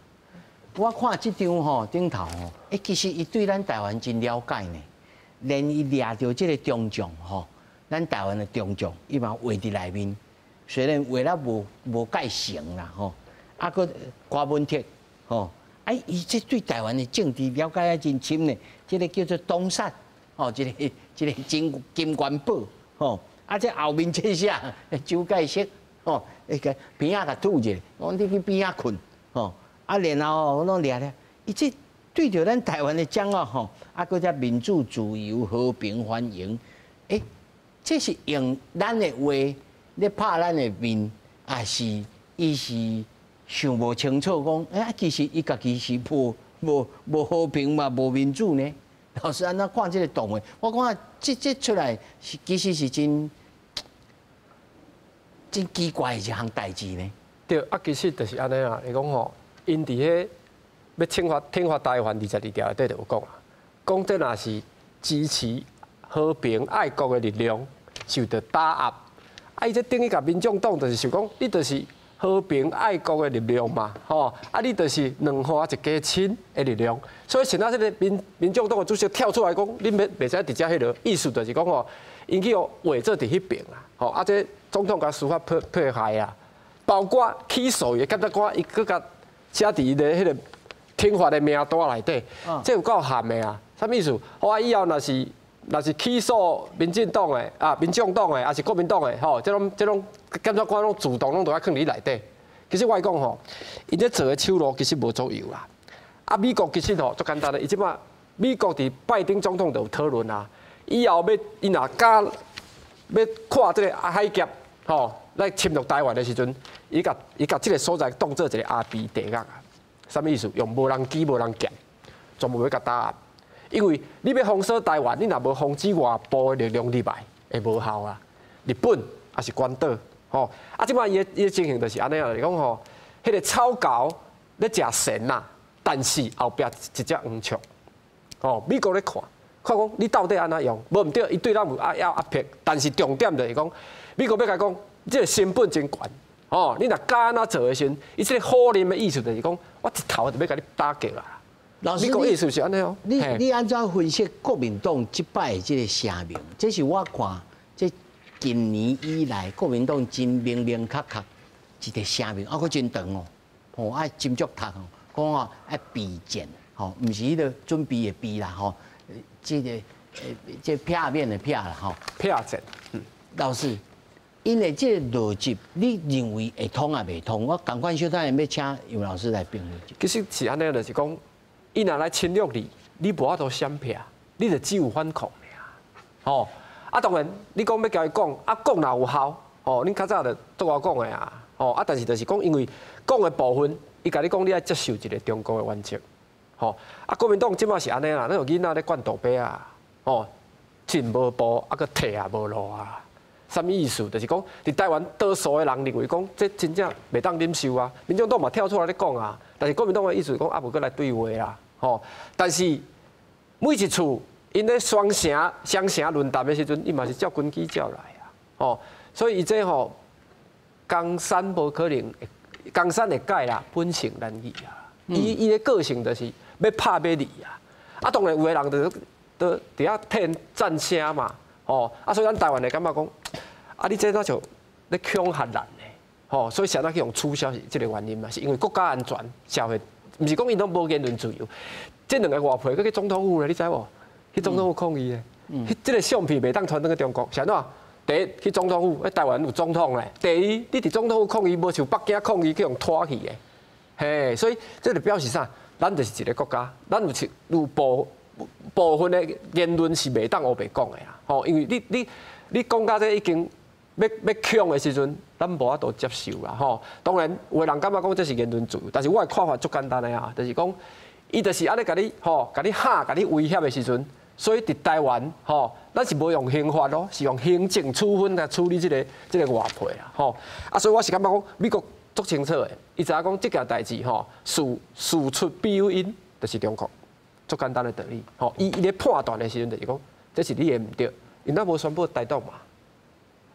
我看即张吼顶头吼，其实伊对咱台湾真了解呢，连伊掠着即个中将吼，咱台湾的中将，伊嘛画伫内面，虽然画了无介成啦吼，佫瓜文铁吼，伊这对台湾的政治了解啊真深呢，即个叫做东山。哦，一个金元宝，吼，这后面这写周介石，吼，那个边仔甲拄者，我你去边仔困，吼，然后我拢掠咧，伊这对着咱台湾的蒋啊，吼，搁只民主、自由、和平、繁荣，这是用咱的话咧拍咱的面，还是伊是想无清楚讲，其实伊家己是无和平嘛，无民主呢？老师安怎看这个动画？我看这出来是其实是真奇怪的一项代志呢。对，其实就是安尼啊。你讲吼，因伫迄要挺发台湾22条内底就有讲啊，讲这若是支持和平爱国的力量受到打压，伊这等于甲民众党就是想讲，你就是和平爱国的力量嘛，吼，你就是两花一家亲的力量。所以现在这个民众党的主席跳出来讲，你袂使直接迄落，意思就是讲吼，因去画做伫迄边啦，吼，这总统甲司法迫害啊，包括起诉的检察官，伊搁甲写伫伊的迄个挺发的名单内底，这有够含的啊！啥意思？我以后若是起诉民进党的民众党的，还是国民党的，吼，这种检察官拢主动拢都要放伫内底。其实我讲吼，因这做的手路其实无足有啦。美国其实吼足简单的，伊即摆美国伫拜登总统就有讨论啊，以后伊若敢要看这个海峡吼来侵略台湾的时阵，伊甲这个所在当做一个RB地角啊。啥物意思？用无人机无人舰，全部要甲打压。因为你要封锁台湾，你若无防止外部的力量入来，会无效啊。日本也是关岛，吼即摆伊的情形就是安尼啊，就是讲吼，迄个草稿咧食神呐，但是后壁一只黄雀，吼美国咧看讲你到底安怎用，无毋对，伊对咱有压迫，但是重点就是讲，美国要甲讲，这个成本真悬，吼你若敢安怎做的时阵，伊这个好人的意思就是讲，我一头就要甲你打击啦。老师，美国意思是安尼哦。你安怎分析国民党即摆的这个声明？这是我看这今年以来国民党真明确一个声明，佫真长哦。吼爱斟酌读吼，讲吼爱避战，吼，毋是迄个准备的备啦，吼，这个这片面的片啦，吼，片战。老师，因为这个逻辑，你认为会通也袂通？我赶快小等要请杨老师来评论。其实是安尼，就是讲，伊若来侵略你，你无法度闪避，你就只有反抗尔。吼，啊，当然，你讲要交伊讲，啊，讲若有效，吼，恁较早就对我讲的啊，吼，啊，但是就是讲，因为讲的部分，伊甲你讲，你爱接受一个中国的原则，吼，啊，国民党即马是安尼啦，咱有囡仔咧灌豆杯啊，吼，进无步，啊，个退也无路啊。什么意思？就是讲，伫台湾多数的人认为讲，这真正袂当忍受啊。民众党嘛跳出来咧讲啊，但是国民党的意思讲，啊无过来对话啦，吼。但是每一次因咧双城论坛的时阵，伊嘛是照军机照来啊，吼。所以伊这吼，江山无可能，江山会改啦，本性难移啊。伊的个性就是要拍要离啊。啊，当然有的人就伫遐骗战声嘛。哦，啊，所以咱台湾的感觉讲，啊，你这那就咧恐吓人的，吼，所以谁那去用取消是这个原因嘛，是因为国家安全、社会，唔是讲伊拢无言论自由。这两个外配，去总统府咧，你知无？去总统府抗议的，这个相片袂当传到去中国，是安怎？第一，去总统府，台湾有总统咧；第二，你伫总统府抗议，无像北京抗议去用拖去的，嘿，所以这就表示啥？咱就是一个国家，咱有部分的言论是袂当黑白讲的啦，吼，因为你讲到这已经要强的时阵，咱无法度接受啦，吼。当然，有的人感觉讲这是言论自由，但是我的看法足简单的啊，就是讲，伊就是安尼甲你吼，甲你吓、甲你威胁的时阵，所以伫台湾吼，咱是无用刑法咯，是用行政处分来处理这个外配啦，吼。啊，所以我是感觉讲美国足清楚的，伊知影讲这件代志吼，事出必有因，就是中国。足简单的道理，吼，伊咧判断的时阵就是讲，这是你的唔对，因咱无宣布台独嘛，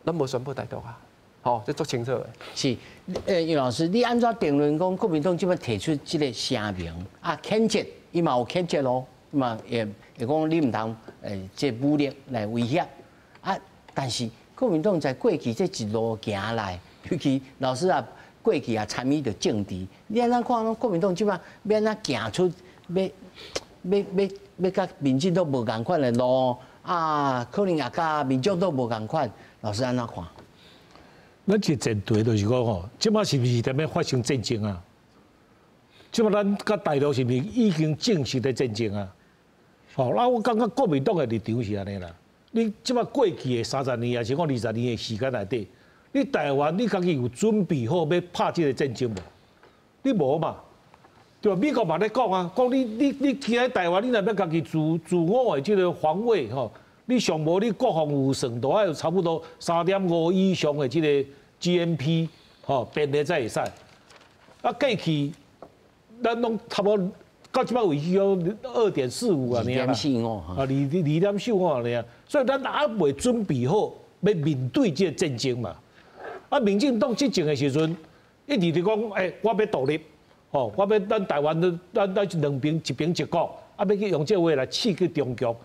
咱无宣布台独啊，吼，这足清楚的。是，杨老师，你按照评论讲，国民党即摆提出这个声明啊，谴责，伊嘛有谴责咯，嘛也讲你唔通这武力来威胁啊，但是国民党在过去这一路行来，尤其老师啊，过去也参与着政治，你安怎看国民党即摆要安怎行出要甲民进党无共款的路啊，可能也甲民众党无共款。老师安怎看？咱是前提就是讲吼，即马是毋是在要发生战争啊？即马咱甲大陆是毋是已经正式的战争啊？吼，那我感觉国民党的立场是安尼啦。你即马过去的30年，也是讲20年的时间内底，你台湾你家己有准备好要拍这个战争无？你无嘛？对吧？美国嘛咧讲啊，讲你徛喺台湾，你若要家己自我的这个防卫吼，你上无你国防有算都要差不多3.5以上的这个 GNP 吼，编列才会使。啊，过去咱拢差不多到即摆为止有2.45啊，尔啦。2.45啊，2.45尔，所以咱还未准备好要面对这个战争嘛。啊，民进党执政的时阵，一直就讲，我要独立。哦，我要咱台湾咱两边一边一国，啊，要去用这话来刺激中国。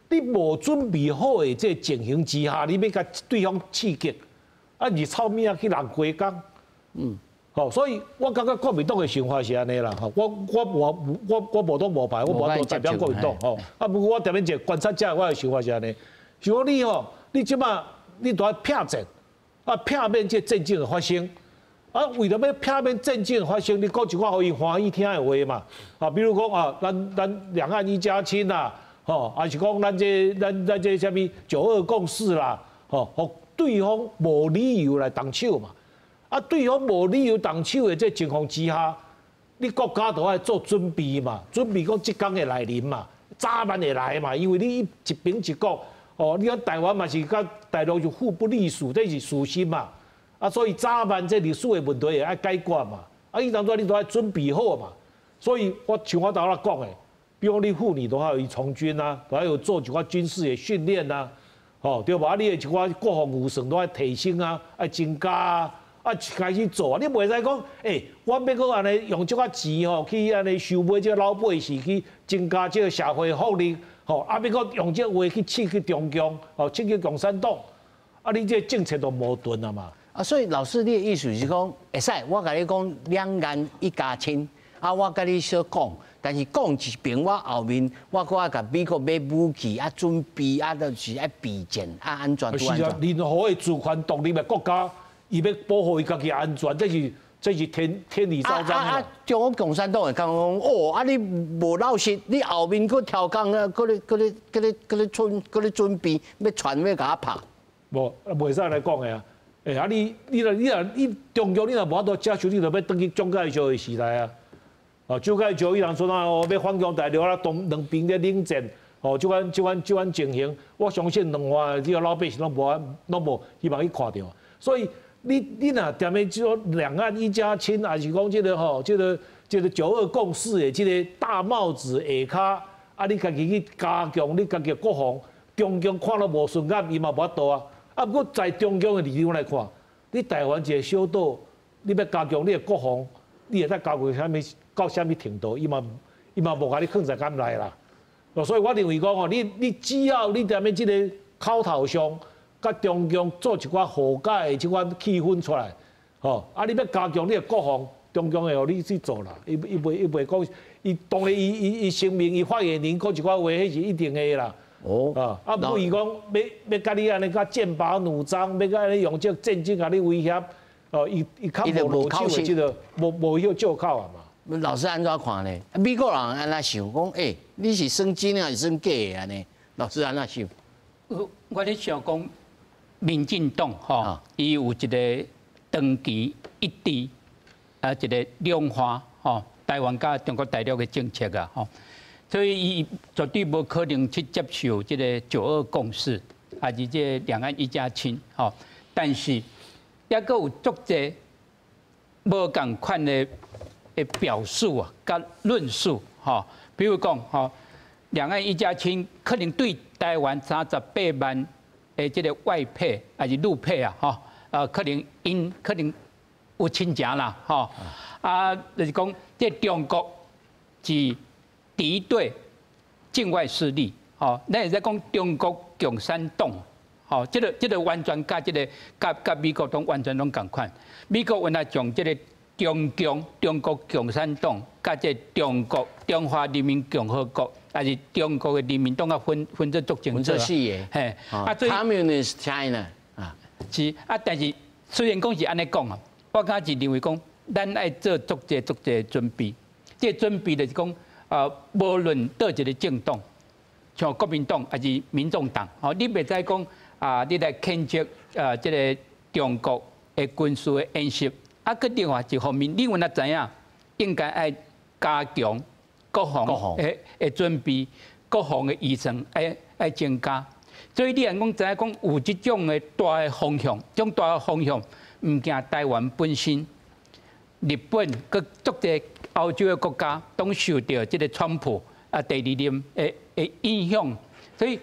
你无准备好的这情形之下，你要甲对方刺激，啊，你臭命啊去人国工，好，所以我感觉国民党的想法是安尼啦，吼，我无党无派，我无代表国民党，吼，啊，不过我踮咧一个观察者，我的想法是安尼，是讲你吼，你即马你都要避战，啊，避免这战争的发生。啊，为了要避免战争发生，你讲一寡互伊欢喜听的话嘛，啊，比如讲啊，咱两岸一家亲啦，吼，还是讲咱这什么9·2共识啦，吼，互对方无理由来动手嘛，啊，对方无理由动手的这情况之下，你国家都要做准备嘛，准备讲即天会来临嘛，早晚会来嘛，因为你一边一国，哦，你看台湾嘛是甲大陆就互不隶属，这是事实嘛。啊，所以早晚这历史的问题也要解决嘛。啊，伊当初你都要准备好嘛。所以像我头仔讲的，比如你妇女都要有从军啊，都要有做一寡军事的训练啊，吼，对吧？啊，你的一寡国防预算都要提升啊，要增加啊，啊开始做啊。你袂使讲，我要搁安尼用这寡钱吼去安尼收买这老百姓去增加这个社会福利，吼，啊，要搁用这话去刺激中共，吼，刺激共产党。啊，你这政策都矛盾啊嘛！啊，所以老师你的意思是讲，会使我甲你讲两岸一家亲，啊，我甲你小讲，但是讲一边我后面我搁甲美国买武器啊，准备啊，就是爱备战啊，安全都安全。是啊，任何的主权独立的国家，伊要保护伊家己安全，这是天理昭彰。中国共产党会讲哦，啊你无老实，你后面搁挑工啊，搁咧准备要传要甲我拍。无，袂使来讲的啊！啊你中国你若无法度接受，你就要转去蒋介石的时代啊！哦，蒋介石伊人说哦，要反攻大陆啦，两边咧冷战，哦，这款情形，我相信两岸这个老百姓拢无希望去看到。所以你若踮咧即种两岸一家亲，还是讲这个吼，这个9·2共识的这个大帽子下骹，啊，你家己去加强你家己国防，中共看了无顺眼，伊嘛无法度啊。啊，不过在中共的立场来看，你台湾一个小岛，你要加强你的国防，你会使加强到什么程度？伊嘛无甲你放在眼内啦。所以我认为讲哦，你只要你踮咧即个口头上，甲中共做一寡和解的即款气氛出来，吼，啊，你要加强你的国防，中共会互你去做啦。伊袂讲，伊当然伊声明伊发言人讲一寡话，迄是一定的啦。哦，啊，不伊讲要甲你安尼甲剑拔弩张，要甲你用这战争甲你威胁，哦，伊较无逻辑的即个无迄照靠啊嘛。老师安怎看呢？美国人安怎想？讲你是算真还是算假的安尼？老师安怎想？我咧想讲，民进党吼，伊有一个长期一致啊，一个两化吼，台湾甲中国大陆的政策啊吼。所以，伊绝对无可能去接受这个9·2共识，还是这两岸一家亲，吼。但是，也阁有足侪无共款的表述啊，甲论述，吼。比如讲，吼，两岸一家亲可能对台湾38万的这个外配还是陆配啊，吼，可能有亲情啦，吼。啊，就是讲，这中国是敌对境外势力，吼，咱会使讲中国共产党，吼，这个完全甲这个甲美国拢完全拢共款。美国原来将这个中国共产党甲这中华人民共和国，还是中国的人民党啊分做足清楚啊。嘿，啊，Communist China 啊，是啊，但是虽然讲是安尼讲啊，我感觉是认为讲，咱爱做足侪准备，这准备就是讲。无论倒一个政党，像国民党还是民众党，吼，你袂使讲你来谴责这个中国的军事的演习，啊，佮另外一方面，你原来知影应该爱加强国防的准备，国防的预算爱增加。所以你若讲知影讲有这种的大的方向，这种大的方向，唔惊台湾本身，日本佮足侪。欧洲的国家都受到这个川普第2任的影响，所以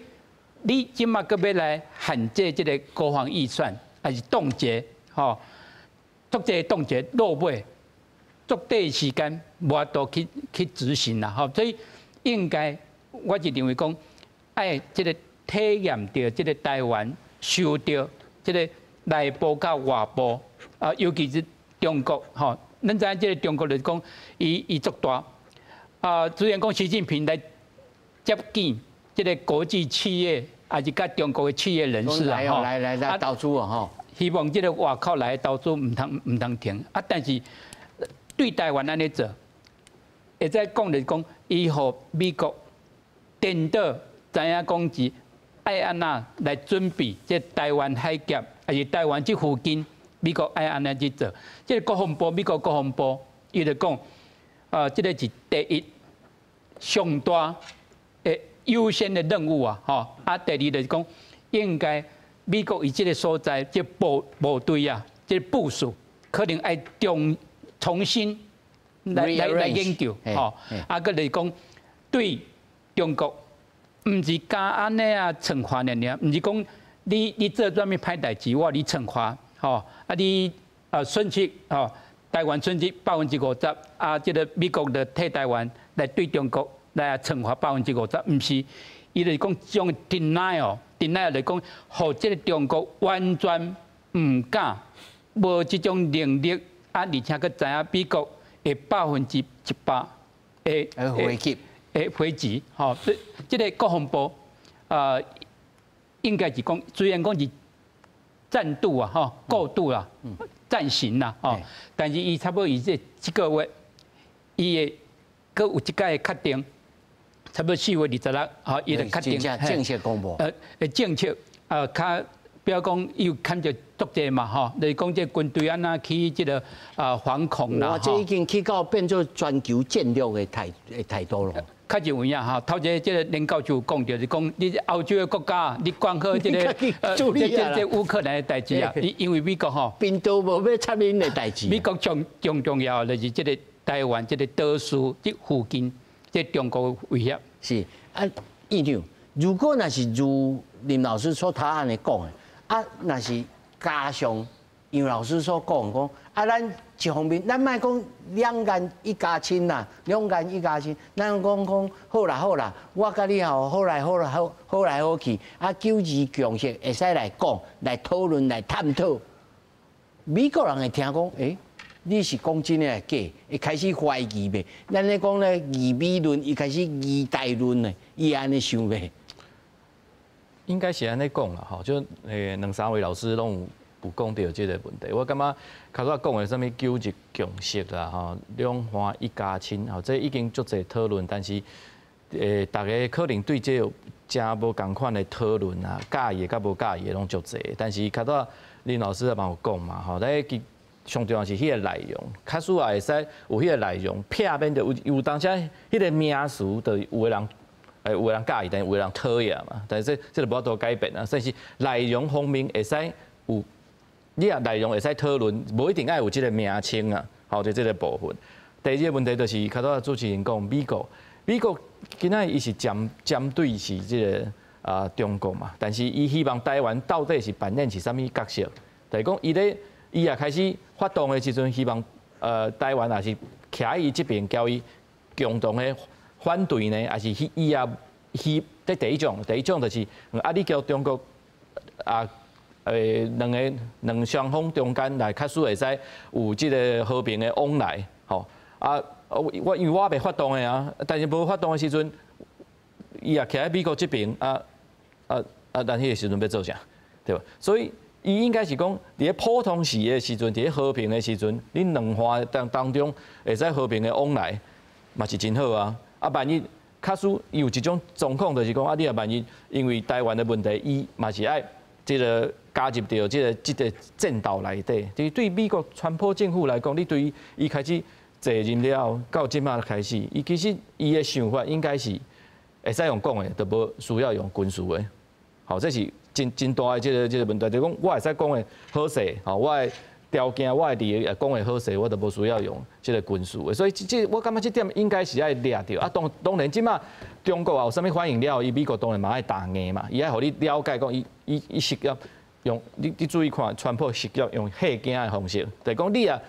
你今嘛个要来限制这个国防预算，还是冻结，吼，足这冻结落尾，足短时间无法度去执行啦，吼，所以应该我是认为讲，爱这个体验到这个台湾受到这个内部甲外部尤其是中国，吼。咱知影这个中国就是讲，伊足大虽然讲习近平来接近这个国际企业，还是甲中国的企业人士啊，吼，来投资啊，吼，希望这个外口来投资唔通停啊，但是对台湾安尼做，会再讲就是讲，伊互美国颠倒知影讲是爱安那来准备这台湾海峡，还是台湾这附近。美国爱安尼去做，这个国防部，美国国防部，伊就讲，这个是第一上大的优先的任务啊，吼。啊，第二就是讲，应该美国以这个所在，这部队啊，这部署可能爱重新来研究，吼。啊，个就是讲，对中国，唔是加安尼啊惩罚尔，唔是讲你做专物歹代志，我你惩罚。吼，你损失吼，台湾损失50%，这个美国的替台湾来对中国来惩罚50%，唔是，伊就是讲种 denial 就是讲，互这个中国完全唔敢无这种能力，而且佮知影美国会100%的飞机，吼，这个国防部应该是讲，虽然讲是战度啊，吼，高度啦，战型啦，吼，但是伊差不多伊这个月，伊会佮有一届的确定，差不多4月26，吼，伊就确定正式公布。政策较比如讲，伊有看着足济嘛，吼，就是讲这军队安那去这个防空啦，哇，这已经去到变做全球战略的态度了。较认为啊，哈，头一这个林教授讲着是讲，你欧洲的国家，你管好这个这乌克兰的代志啊，因为美国吼，病毒无要插恁的代志。美国重要就是这个台湾这个岛屿这附近，这中国威胁。是啊，院长，如果那是如林老师所他安尼讲的，啊，那是加上杨老师所讲，啊，咱一方面，咱莫讲2岸一家亲啦，2岸一家亲，咱讲好啦，我甲你好来好去，啊，九二共识会使来讲、来讨论、来探讨。美国人会听讲，你是讲真诶假？会开始怀疑呗？咱咧讲咧疑美论，伊开始疑台论咧，伊安尼想呗？应该是安尼讲啦，吼，就2-3位老师拢有讲到这个问题。我感觉较早讲的什么九日共识啦，吼，2岸一家亲，吼，这已经足侪讨论，但是大家可能对这有真无共款的讨论啊，介意甲无介意的拢足侪。但是较早林老师也有讲嘛，吼，上重要是迄个内容，卡输也会使有迄个内容，片面就有当时迄个名词，就有的人。有的人介意，但有的人讨厌嘛。但是这个无法度改变啊。所以是内容方面会使有，你啊内容会使讨论，无一定爱有这个名称啊。好，就这个部分。第二个问题就是，较早主持人讲美国今仔伊是针对是这个中国嘛，但是伊希望台湾到底是扮演是啥物角色？就是讲伊也开始发动的时阵，希望台湾也是徛喺伊这边，交伊共同的。反对呢，还是伊也这第一种就是你叫中国两双方中间来确实会使有即个和平的往来，吼因为我未发动的啊，但是无发动的时阵，伊也徛喺美国这边但迄个时阵要做啥，对吧？所以伊应该是讲，伫普通时的时阵，伫和平的时阵，恁两岸当中会使和平的往来，嘛是真好啊。万一卡苏有一种状况，就是讲你万一因为台湾的问题，伊嘛是爱这个加入到这个战斗内底。就是对美国川普政府来讲，你对伊开始坐任了，到即马开始，伊其实伊的想法应该是会使用讲的，就无需要用军事的。好，这是真大的这个问题，就是讲我会使讲的好势，好我的条件我的也讲的好势，我就无需要用这个军事的，所以我感觉这点应该是爱抓到啊。当然，即马中国有啥物反应了，伊美国当然嘛爱打硬嘛，伊爱互你了解讲，伊实业用你注意看，川普实业用吓惊的方式，就是讲你啊，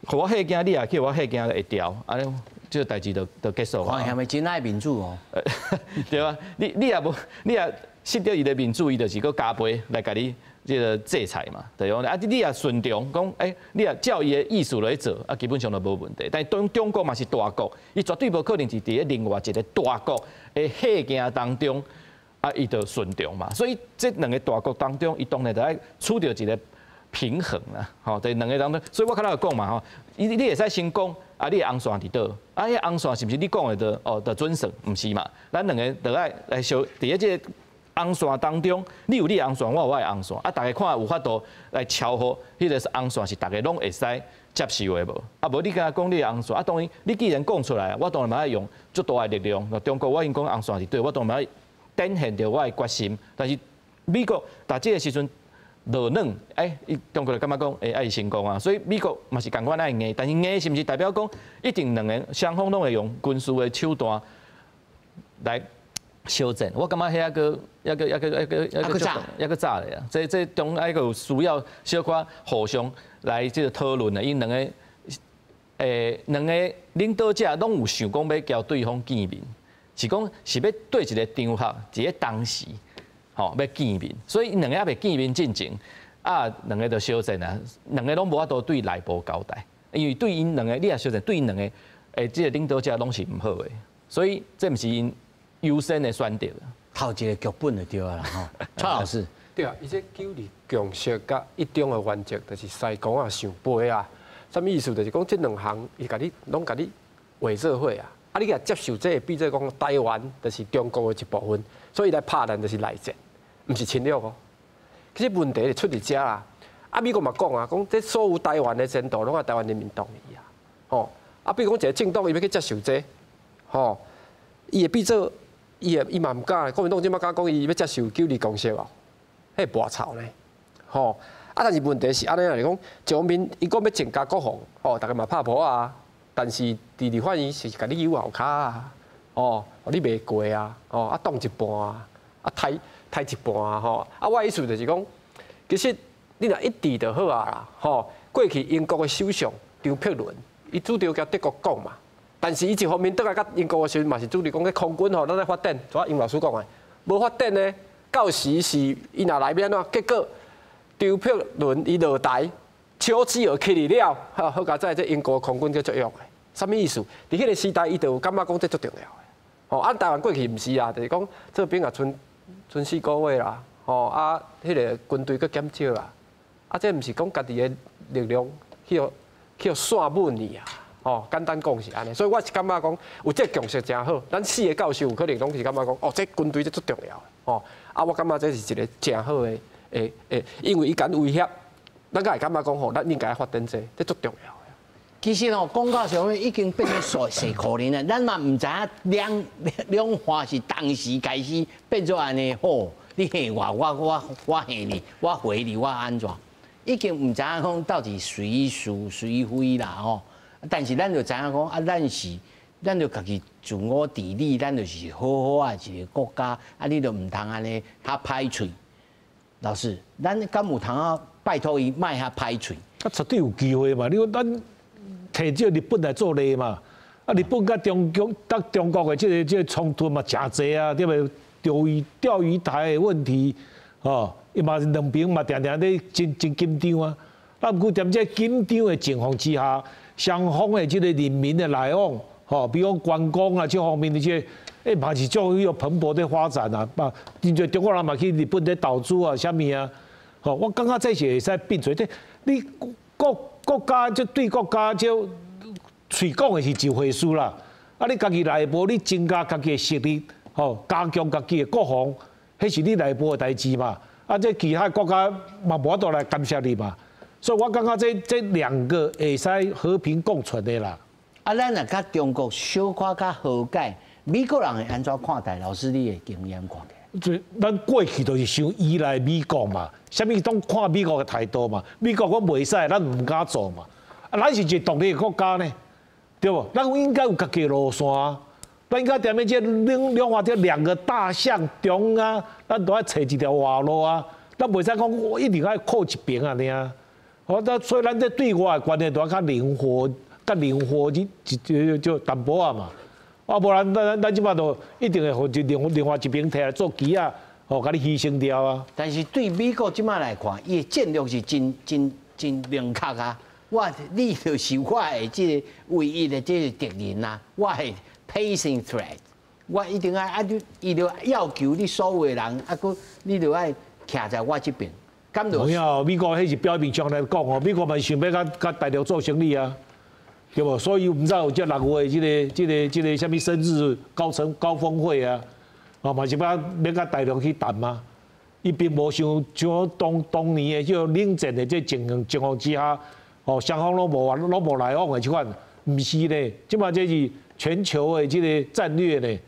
互我吓惊，你啊叫我吓惊会调，安尼这个代志就结束啊。看下咪真爱民主哦，对啊，你也无你也失掉伊的民主，伊就是搁加倍来甲你。这个制裁嘛，对哦，你也顺从讲，你也照伊的意思来做，基本上都无问题。但中国嘛是大国，伊绝对无可能是伫另外一个大国的吓惊当中，伊就顺从嘛。所以这两个大国当中，伊当然就爱处到一个平衡啦，吼，在两个当中。所以我刚才讲嘛，吼，你会使先讲，你的红线伫倒，迄个红线是不是你讲的就准绳？毋是嘛，咱两个就爱来小伫这个。红线当中，你有你的红线，我有我的红线，大家看有法度来调和，迄个红线是大家拢会使接受的无？无你敢讲你的红线，当然你既然讲出来，我当然嘛要用足大的力量。中国我已经讲红线是对，我当然嘛要展现着我的决心。但是美国在这个时阵落软，中国就感觉讲爱成功啊，所以美国嘛是共款爱硬，但是硬是毋是代表讲一定两个双方拢会用军事的手段来。修正，我感觉遐个早咧啊！这中还有需要小可互相来这个讨论的，因两个领导者拢有想讲要交对方见面，是讲是要对一个场合，一个当时，要见面，所以两个也未见面进前，啊，两个就相争啊，两个拢无法度对内部交代，因为对因两个你也相争，对因两个即个领导者拢是唔好的，所以这毋是因优先的选择。头一个剧本就对啦吼，蔡老师。对啊，伊这九二共识甲一中的原则，就是西公啊想背啊。什么意思？就是讲这两项，伊甲你拢甲你画做伙啊。啊，你甲接受这个，比做讲台湾就是中国的一部分，所以来拍咱就是内战，毋是侵略哦。其实问题就出伫遮啦。啊，美国嘛讲啊，讲这所有台湾的前途拢啊台湾人民同意啊。吼，啊，比如讲一个政党伊要去接受这，吼，伊会变做，伊嘛毋敢，国民党即马敢讲伊要接受九二共识哦。迄跋草呢，吼啊！但是问题是安尼来讲，蒋民伊讲要增加国防，吼，大家嘛拍破啊。但是第二反应是甲你有后卡啊，哦，你袂过啊，哦，啊挡一半啊，啊抬一半啊，吼。啊，我意思就是讲，其实你若一致就好啊啦，吼。过去英国的首相张伯伦，伊主张甲德国讲嘛，但是伊一方面倒来甲英国的时阵嘛是主张讲，个空军吼，咱在发展，像英老师讲的，无发展呢。到时是伊若来变怎，结果张伯伦伊落台，丘吉尔起嚟了，好佳在这英国空军叫作用的，什么意思？伫迄个时代，伊就有感觉讲这足重要的。哦，按台湾过去毋是啊，就是讲这边也剩4个月啦，哦啊，迄个军队佫减少啦，啊，这毋是讲家己的力量去散满去啊。哦，简单讲是安尼，所以我是感觉讲有这共识真好。咱4个教授有可能拢是感觉讲，哦，这军队这足重要的，哦。啊，我感觉这是一个真好的，因为伊敢威胁，咱才会感觉讲吼，咱应该发展这足重要的。其实吼，讲到上尾已经变成细可怜了，咱嘛唔知影两花是当时开始变做安尼好，你吓我吓你，我回你，我安怎？已经唔知影讲到底谁是谁非啦吼。但是咱就知影讲啊，咱就家己自我治理，咱就是好好啊一个国家，啊你就唔通安尼遐歹喙。老师，咱敢有通啊拜托伊卖遐歹喙？啊，绝对有机会嘛！你说咱摕这日本来做例嘛，啊日本甲中国的这个冲突嘛真济啊，对不对？钓鱼台的问题，哦，伊嘛两边嘛常常咧真紧张啊。啊，不过踮这紧张的情况之下，双方的这个人民的来往，吼，比如观光啊这方面的这，嘛是足有蓬勃的发展啊。嘛，真侪中国人嘛去日本咧投资啊，啥物啊，吼，我感觉这些会使并做。你国家就对国家就嘴讲的是一回事啦。啊，你家己内部你增加家己的实力，吼，加强家己的国防，迄是你内部的代志嘛。啊，这其他国家嘛无法度来干涉你嘛。所以我感觉这两个会使和平共存的啦。啊，咱若甲中国小可较和解，美国人会安怎看待？老师，你的经验看待？咱过去都是想依赖美国嘛，啥物拢看美国的态度嘛。美国我袂使，咱唔敢做嘛。啊，咱是一个独立的国家呢，对不？咱应该有家己的路线啊。咱应该踮咧这两岸这两个大象中啊，咱都要找一条活路啊。咱袂使讲我一定要靠一边啊，尔。哦，那所以咱这对外的观念都要较灵活，就淡薄啊嘛。啊，无然咱即摆都一定会互另外一边摕来做棋啊，哦，甲你牺牲掉啊。但是对美国即摆来看，伊的战略是真明确啊。你就是我的这个唯一的这个敌人啊，我的 pacing threat， 我一定要伊就要求你所有的人，啊，佮你就要徛在我这边。没有，美国迄是表面上来讲哦，美国嘛想要甲大陆做生意啊，对无？所以毋知有这6月这个什么生日高峰会啊，哦嘛是要甲大陆去谈嘛。伊并无像当年的这冷战的这情况之下，哦双方拢无来往的即款，毋是呢，即摆这是全球的这个战略呢，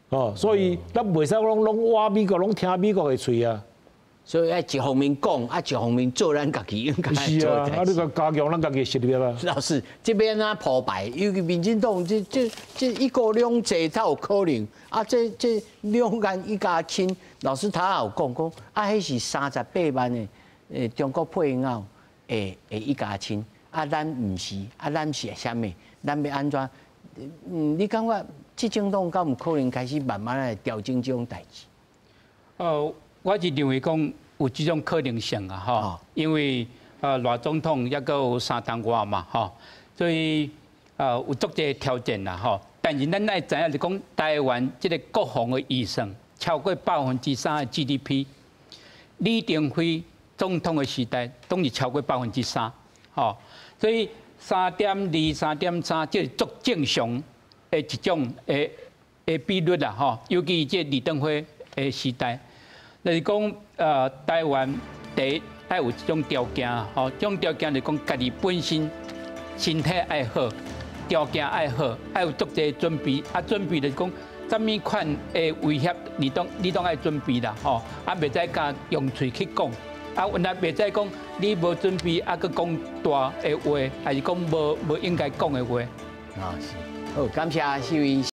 哦，所以咱袂使拢挖美国，拢听美国的喙啊。所以一方面讲，啊一方面做咱家己应该做的。是啊，啊你个加强咱家己实力啊。老师，这边啊破败，尤其民进党这一国两制才有可能。啊，这两岸一家亲，老师他也有讲，啊，迄是38万的中国配偶一家亲，啊，咱唔是，啊，咱是啥物？咱要安怎？你感觉执政党敢有可能开始慢慢来调整这种代志？我是认为讲，有这种可能性啊，吼，因为赖总统也阁有3党外嘛，吼，所以有足侪条件啦，吼。但是咱爱知影是讲台湾这个国防的预算超过3%的 GDP， 李登辉总统的时代都是超过3%，吼，所以3.2、3.3这是足正常的一种比率啦，吼，尤其这李登辉的时代，就是讲台湾第一要有这种条件，吼，这种条件就是讲家己本身身体爱好。条件爱好，爱有足侪准备，准备就是讲，什么款的威胁，你都爱准备啦，吼，袂使甲用嘴去讲，原来袂使讲你无准备，佮讲大的话，还是讲无应该讲的话。是，好，感谢四位。